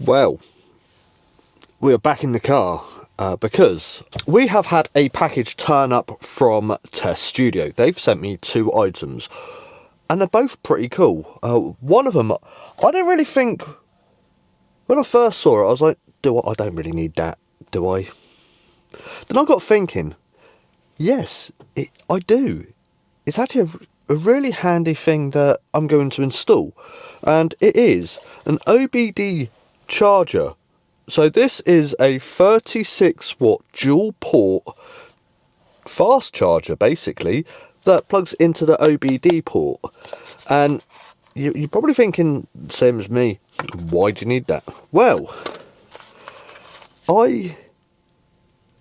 Well, we are back in the car because we have had a package turn up from TesStudio. They've sent me 2 items and they're both pretty cool. One of them, I don't really think, when I first saw it, I was like, I don't really need that, do I? Then I got thinking, yes, I do. It's actually a really handy thing that I'm going to install, and it is an OBD charger. So this is a 36 watt dual port fast charger basically that plugs into the OBD port. And you're probably thinking, same as me, why do you need that? Well,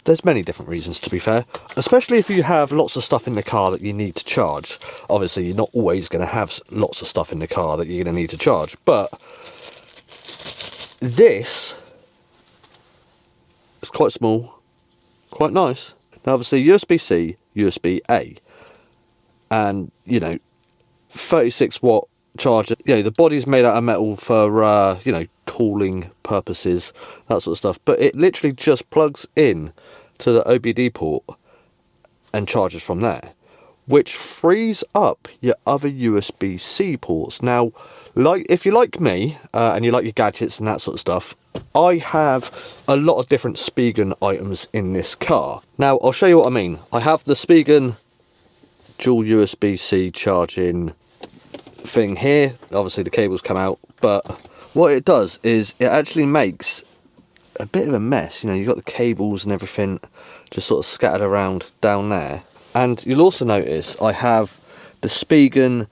there's many different reasons, to be fair, especially if you have lots of stuff in the car that you need to charge. Obviously you're not always going to have lots of stuff in the car that you're going to need to charge, but this is quite small, quite nice. Now obviously USB-C, USB-A, and 36 watt charger. The body's made out of metal for cooling purposes, that sort of stuff, but it literally just plugs in to the OBD port and charges from there, which frees up your other USB-C ports. Now, if you're like me and you like your gadgets and that sort of stuff, I have a lot of different Spigen items in this car. Now I'll show you what I mean. I have the Spigen dual USB-C charging thing here. Obviously the cables come out, but what it does is it actually makes a bit of a mess. You've got the cables and everything just sort of scattered around down there. And you'll also notice I have the Spigen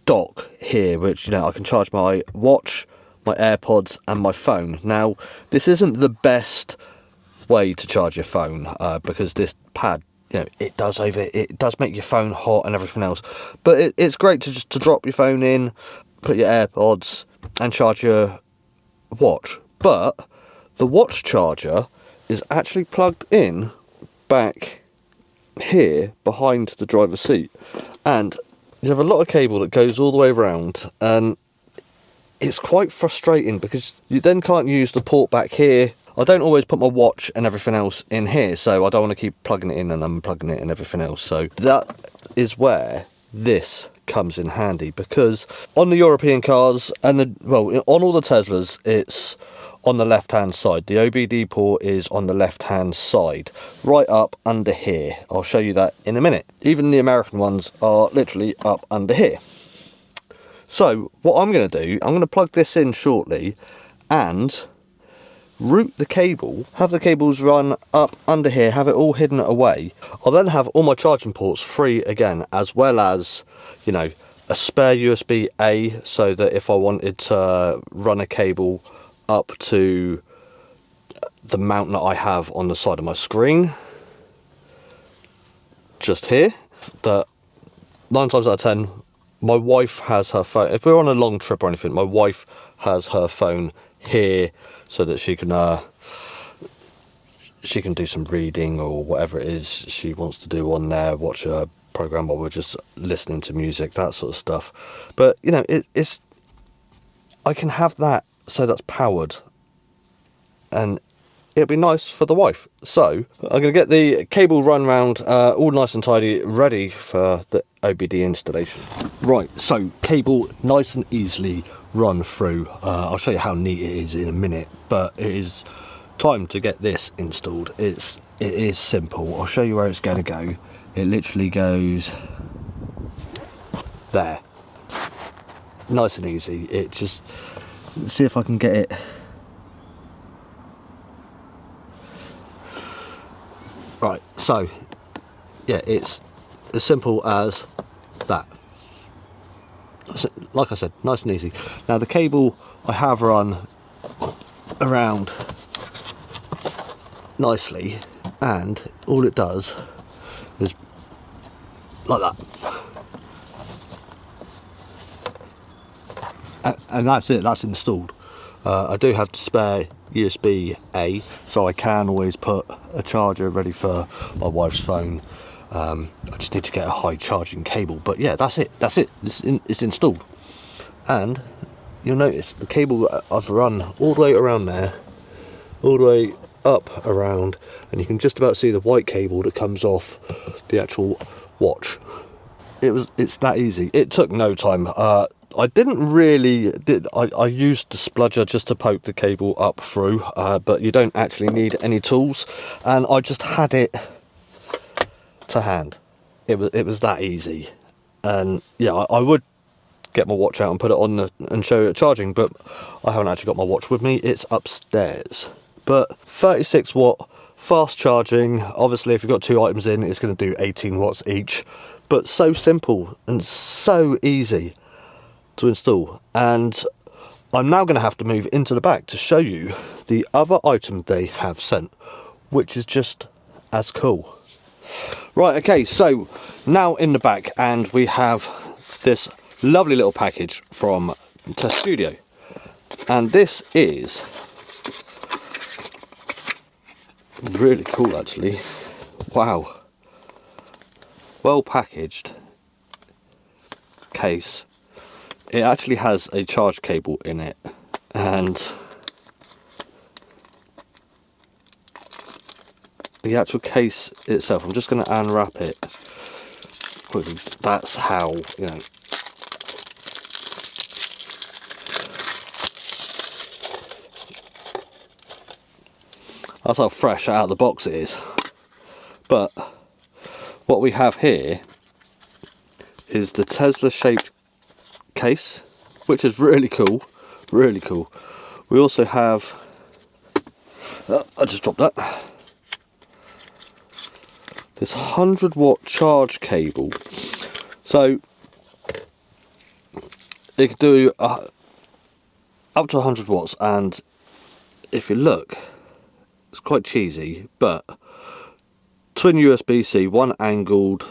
dock here, which I can charge my watch, my AirPods and my phone. Now this isn't the best way to charge your phone because this pad, it does make your phone hot and everything else, but it's great to just drop your phone in, put your AirPods and charge your watch. But the watch charger is actually plugged in back here behind the driver's seat, and you have a lot of cable that goes all the way around, and it's quite frustrating because you then can't use the port back here. I don't always put my watch and everything else in here, so I don't want to keep plugging it in and unplugging it and everything else. So that is where this comes in handy, because on the European cars and on all the Teslas, it's on the left hand side. The OBD port is on the left hand side, right up under here. I'll show you that in a minute. Even the American ones are literally up under here. So what I'm going to do, I'm going to plug this in shortly and route the cable, have the cables run up under here, have it all hidden away. I'll then have all my charging ports free again, as well as a spare USB-A, so that if I wanted to run a cable up to the mount that I have on the side of my screen, just here, that 9 times out of 10 my wife has her phone. If we're on a long trip or anything, my wife has her phone here so that she can do some reading or whatever it is she wants to do on there, watch a program while we're just listening to music, that sort of stuff. But it's I can have that so that's powered, and it'll be nice for the wife. So I'm going to get the cable run round all nice and tidy, ready for the OBD installation. Right, so cable nice and easily run through. I'll show you how neat it is in a minute, but it is time to get this installed. It is simple. I'll show you where it's going to go. It literally goes there. Nice and easy. It just, let's see if I can get it. Right, so yeah, it's as simple as that. Like I said, nice and easy. Now the cable I have run around nicely, and all it does is like that, and that's it. That's installed. I do have to spare USB-A, so I can always put a charger ready for my wife's phone. I just need to get a high charging cable, but yeah, that's it. It's installed, and you'll notice the cable I've run all the way around there, all the way up around, and you can just about see the white cable that comes off the actual watch. It's that easy. It took no time. I didn't really I used the spludger just to poke the cable up through, but you don't actually need any tools, and I just had it to hand. It was that easy. And yeah, I would get my watch out and put it on and show it charging, but I haven't actually got my watch with me. It's upstairs. But 36 watt fast charging. Obviously if you've got 2 items in, it's going to do 18 watts each, but so simple and so easy to install. And I'm now going to have to move into the back to show you the other item they have sent, which is just as cool. Right, okay, so now in the back, and we have this lovely little package from TesStudio, and this is really cool actually. Wow, well packaged case. It actually has a charge cable in it, and the actual case itself, I'm just going to unwrap it quickly. That's how, you know, that's how fresh out of the box it is. But what we have here is the Tesla shaped case, which is really cool, really cool. We also have, I just dropped that, this 100 watt charge cable. So it can do up to 100 watts, and if you look, it's quite cheesy, but twin USB-C, one angled,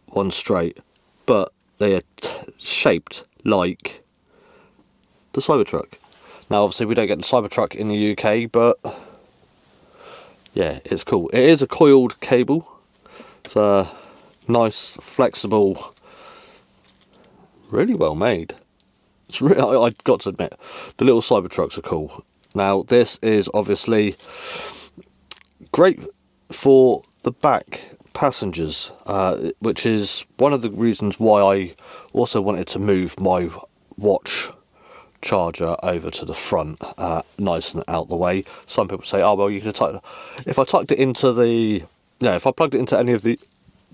one straight, but they are shaped like the Cybertruck. Now obviously we don't get the Cybertruck in the UK, but yeah, it's cool. It is a coiled cable. It's a nice, flexible, really well made. It's really, I got to admit, the little Cybertrucks are cool. Now this is obviously great for the back passengers, which is one of the reasons why I also wanted to move my watch charger over to the front, nice and out the way. Some people say, oh well, you could have if I tucked it into the, yeah, if I plugged it into any of the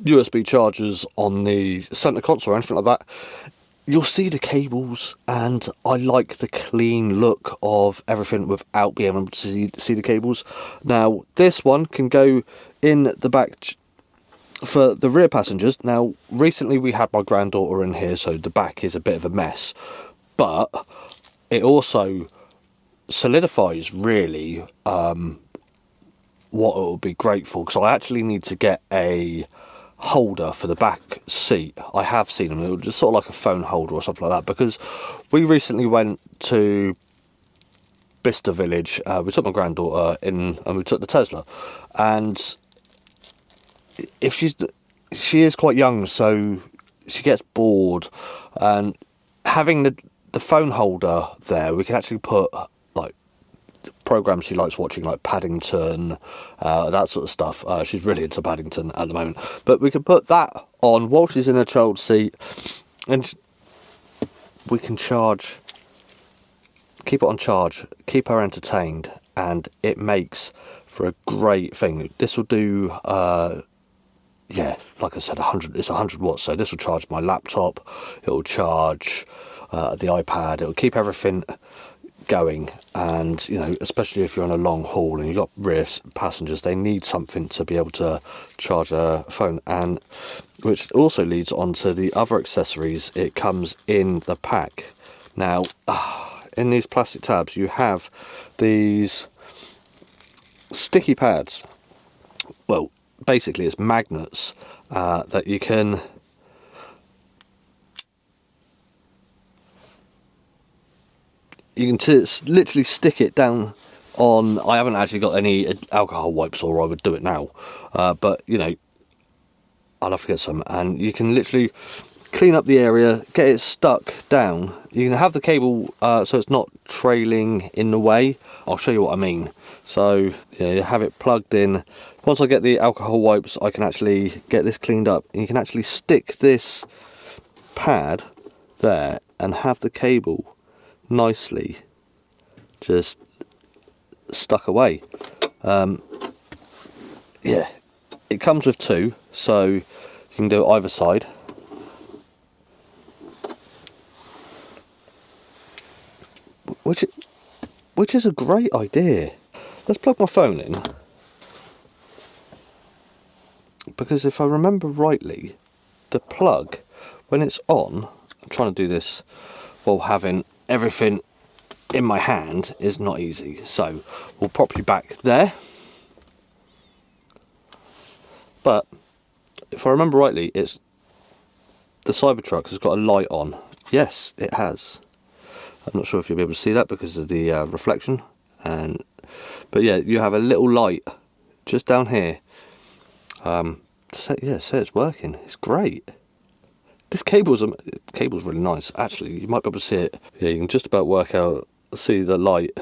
USB chargers on the center console or anything like that, you'll see the cables, and I like the clean look of everything without being able to see the cables. Now this one can go in the back for the rear passengers. Now recently we had my granddaughter in here, so the back is a bit of a mess, but it also solidifies really what it will be great for, because I actually need to get a holder for the back seat. I have seen them, it was just sort of like a phone holder or something like that, because we recently went to Bicester Village, we took my granddaughter in and we took the Tesla, and if she is quite young, so she gets bored, and having the phone holder there, we can actually put like programs she likes watching, like Paddington, that sort of stuff. She's really into Paddington at the moment, but we can put that on while she's in a child seat, and we can keep it on charge, keep her entertained, and it makes for a great thing. This will do yeah, like I said, it's 100 watts, so this will charge my laptop, it will charge the iPad, it will keep everything going. And you know, especially if you're on a long haul and you've got rear passengers, they need something to be able to charge a phone, and which also leads on to the other accessories it comes in the pack. Now in these plastic tabs you have these sticky pads. Well, basically it's magnets that you can literally stick it down on. I haven't actually got any alcohol wipes, or I would do it now, but you know, I'll have to get some, and you can literally clean up the area, get it stuck down you can have the cable so it's not trailing in the way. I'll show you what I mean. So yeah, you have it plugged in. Once I get the alcohol wipes, I can actually get this cleaned up, and you can actually stick this pad there and have the cable nicely just stuck away. Yeah, it comes with two, so you can do it either side. Which is a great idea. Let's plug my phone in, because if I remember rightly, the plug, when it's on, I'm trying to do this while having everything in my hand, is not easy. So we'll pop you back there. But if I remember rightly, it's the Cybertruck has got a light on. Yes, it has. I'm not sure if you'll be able to see that because of the reflection. But yeah, you have a little light just down here. To say it's working. It's great. This cable's really nice. Actually, you might be able to see it. Yeah, you can just about see the light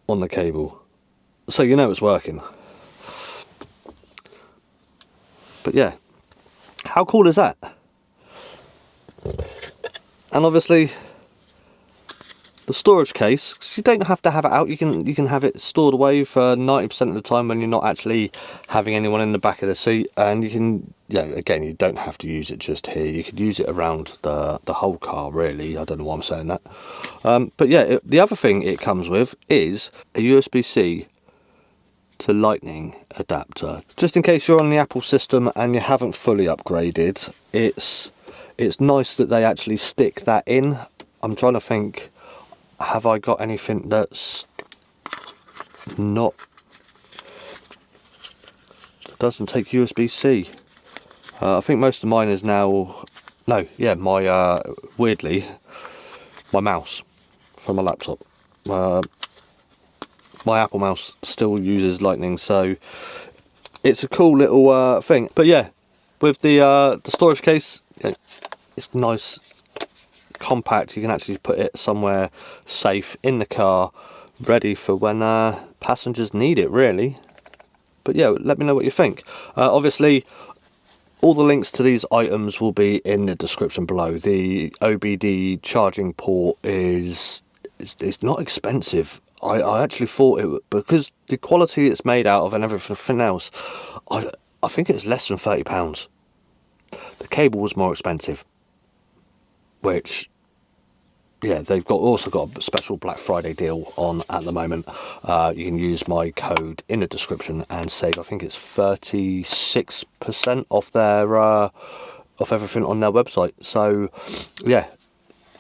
on the cable, so you know it's working. But yeah, how cool is that? And obviously the storage case, 'cause you don't have to have it out, you can have it stored away for 90% of the time when you're not actually having anyone in the back of the seat. And you can, again, you don't have to use it just here, you could use it around the whole car really. I don't know why I'm saying that. But yeah, the other thing it comes with is a USB-C to Lightning adapter, just in case you're on the Apple system and you haven't fully upgraded. It's nice that they actually stick that in. I'm trying to think, have I got anything that's not, that doesn't take USB-C? I think most of mine is now, no, yeah, my weirdly, my mouse from my laptop, my Apple mouse still uses Lightning, so it's a cool little thing. But yeah, with the storage case, it's nice, compact. You can actually put it somewhere safe in the car, ready for when passengers need it really. But yeah, let me know what you think. Obviously all the links to these items will be in the description below. The OBD charging port is not expensive. I actually thought it would, because the quality it's made out of and everything else, I think it's less than £30. The cable was more expensive, which, yeah, they've also got a special Black Friday deal on at the moment. You can use my code in the description and save, I think it's 36% off their off everything on their website. So yeah,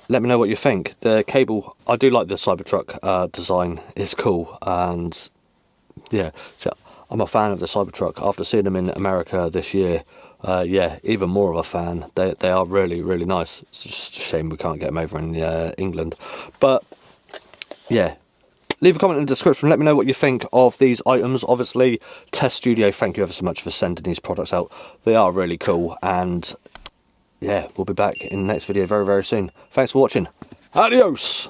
let me know what you think. The cable, I do like the Cybertruck design, it's cool. And yeah, so I'm a fan of the Cybertruck after seeing them in America this year. Yeah, even more of a fan. They are really, really nice. It's just a shame we can't get them over in England. But yeah, leave a comment in the description. Let me know what you think of these items. Obviously, TesStudio, thank you ever so much for sending these products out. They are really cool. And yeah, we'll be back in the next video very, very soon. Thanks for watching. Adios.